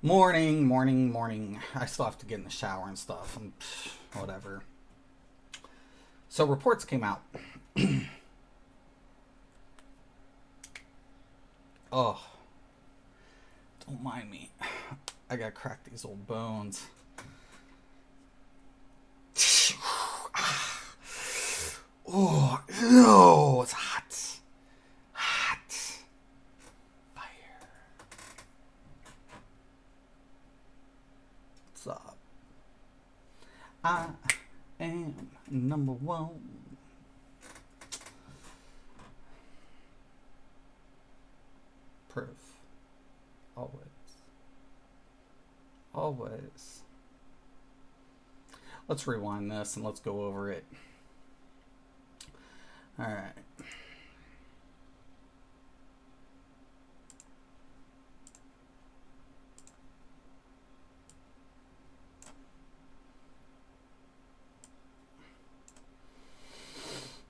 Morning. I still have to get in the shower and stuff and whatever. So reports came out. Oh, don't mind me. I gotta crack these old bones. Oh, no, it's hot. Hot. Fire. What's up? I am number one. Proof. Always. Always. Let's rewind this and let's go over it. All right.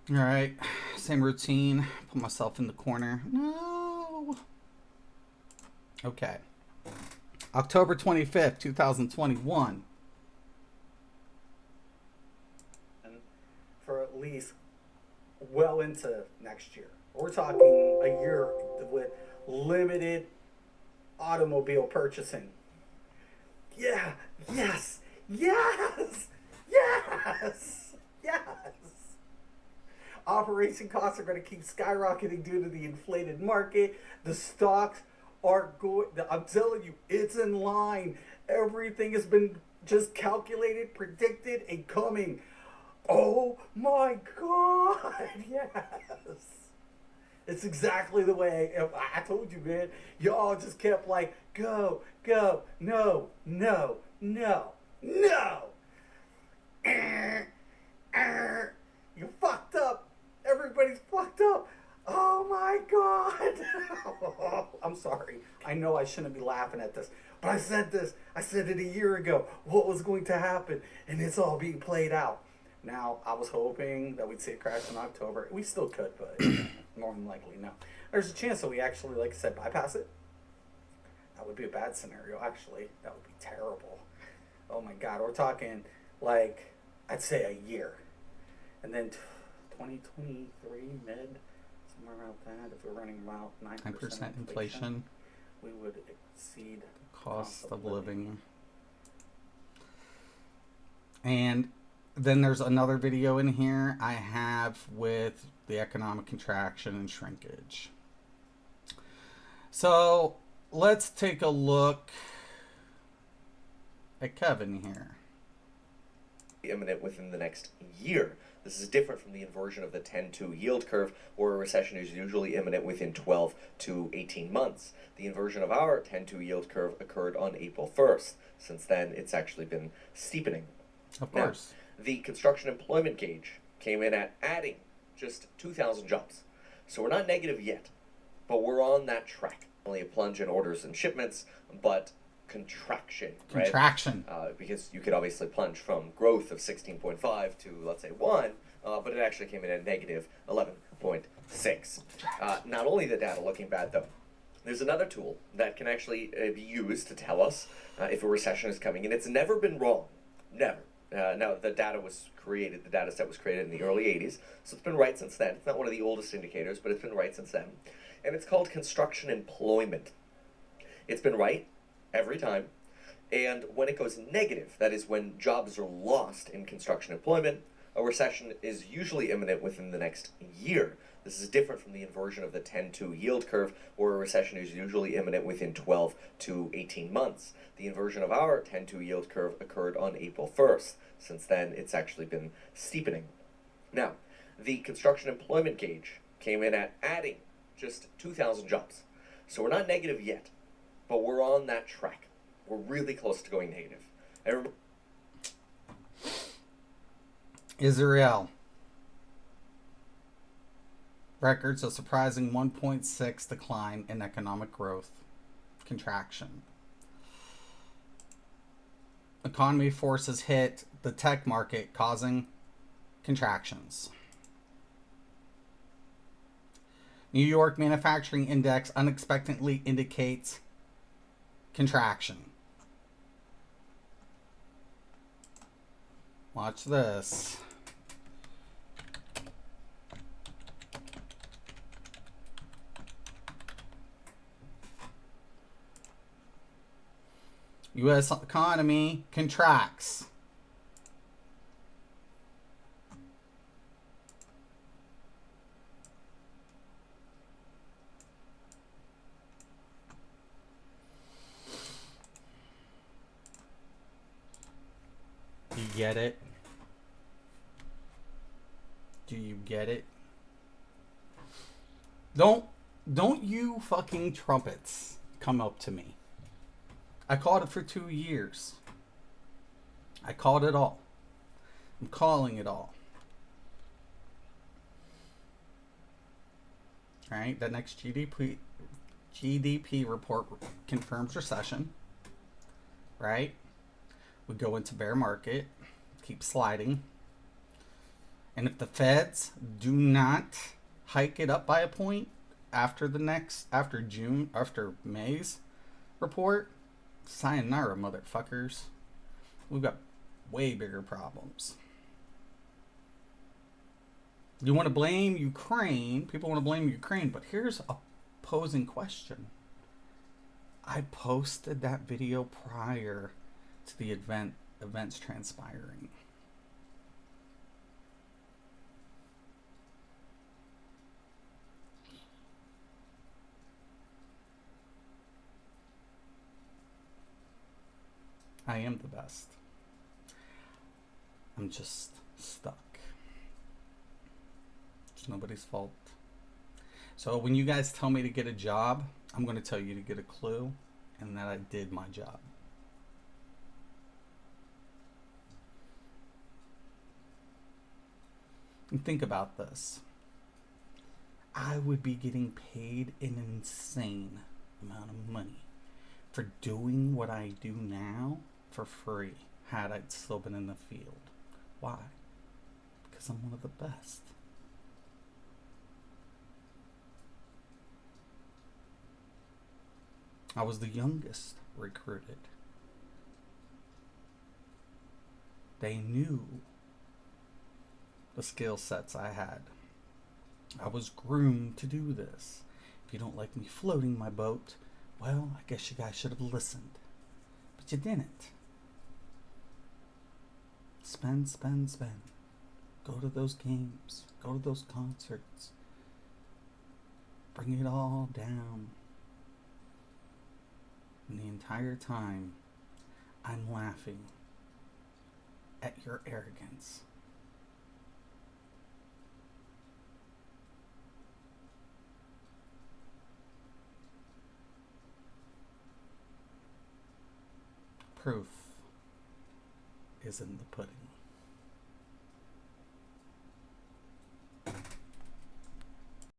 All right. Same routine. Put myself in the corner. No. Okay. October 25th, 2021. For at least well into next year. We're talking a year with limited automobile purchasing. Yeah, yes. Operation costs are going to keep skyrocketing due to the inflated market. The stocks are going, I'm telling you, it's in line. Everything has been just calculated, predicted, and coming. Oh my god, yes. It's exactly the way I told you, man. Y'all just kept like, go, no. You fucked up. Everybody's fucked up. Oh my god. I'm sorry. I know I shouldn't be laughing at this. But I said this. I said it a year ago. What was going to happen? And it's all being played out. Now, I was hoping that we'd see a crash in October. We still could, but more than likely, no. There's a chance that we actually, like I said, bypass it. That would be a bad scenario, actually. That would be terrible. Oh my god, we're talking like, I'd say a year. And then 2023 mid, somewhere around that, if we're running about 9% inflation. We would exceed cost of living. And then there's another video in here I have with the economic contraction and shrinkage. So let's take a look at Kevin here. Imminent within the next year. This is different from the inversion of the 10-2 yield curve, where a recession is usually imminent within 12 to 18 months. The inversion of our 10-2 yield curve occurred on April 1st. Since then, it's actually been steepening. Of course. Now, the construction employment gauge came in at adding just 2,000 jobs. So we're not negative yet, but we're on that track. Only a plunge in orders and shipments, but contraction, right? Contraction. Because you could obviously plunge from growth of 16.5 to, let's say, 1, but it actually came in at negative 11.6. Not only the data looking bad, though, there's another tool that can actually be used to tell us if a recession is coming, and it's never been wrong. Never. Now, the data set was created in the early 80s, so it's been right since then. It's not one of the oldest indicators, but it's been right since then. And it's called construction employment. It's been right every time. And when it goes negative, that is when jobs are lost in construction employment, a recession is usually imminent within the next year. This is different from the inversion of the 10-2 yield curve, where a recession is usually imminent within 12 to 18 months. The inversion of our 10-2 yield curve occurred on April 1st. Since then, it's actually been steepening. Now, the construction employment gauge came in at adding just 2,000 jobs. So we're not negative yet, but we're on that track. We're really close to going negative. Israel records a surprising 1.6 decline in economic growth. Contraction. Economy forces hit the tech market, causing contractions. New York Manufacturing Index unexpectedly indicates contraction. Watch this. U.S. economy contracts. You get it? Do you get it? Don't you fucking trumpets come up to me. I called it for 2 years. I called it all. I'm calling it all. Right? The next GDP report confirms recession. Right? We go into bear market, keep sliding. And if the feds do not hike it up by a point after May's report, sayonara, motherfuckers. We've got way bigger problems. You want to blame Ukraine? People want to blame Ukraine, but here's a posing question. I posted that video prior to the events transpiring. I am the best. I'm just stuck. It's nobody's fault. So when you guys tell me to get a job, I'm going to tell you to get a clue and that I did my job. And think about this. I would be getting paid an insane amount of money for doing what I do now for free had I still been in the field. Why? Because I'm one of the best. I was the youngest recruited. They knew the skill sets I had. I was groomed to do this. If you don't like me floating my boat, well, I guess you guys should have listened. But you didn't. Spend. Go to those games. Go to those concerts. Bring it all down. And the entire time, I'm laughing at your arrogance. Proof is in the pudding.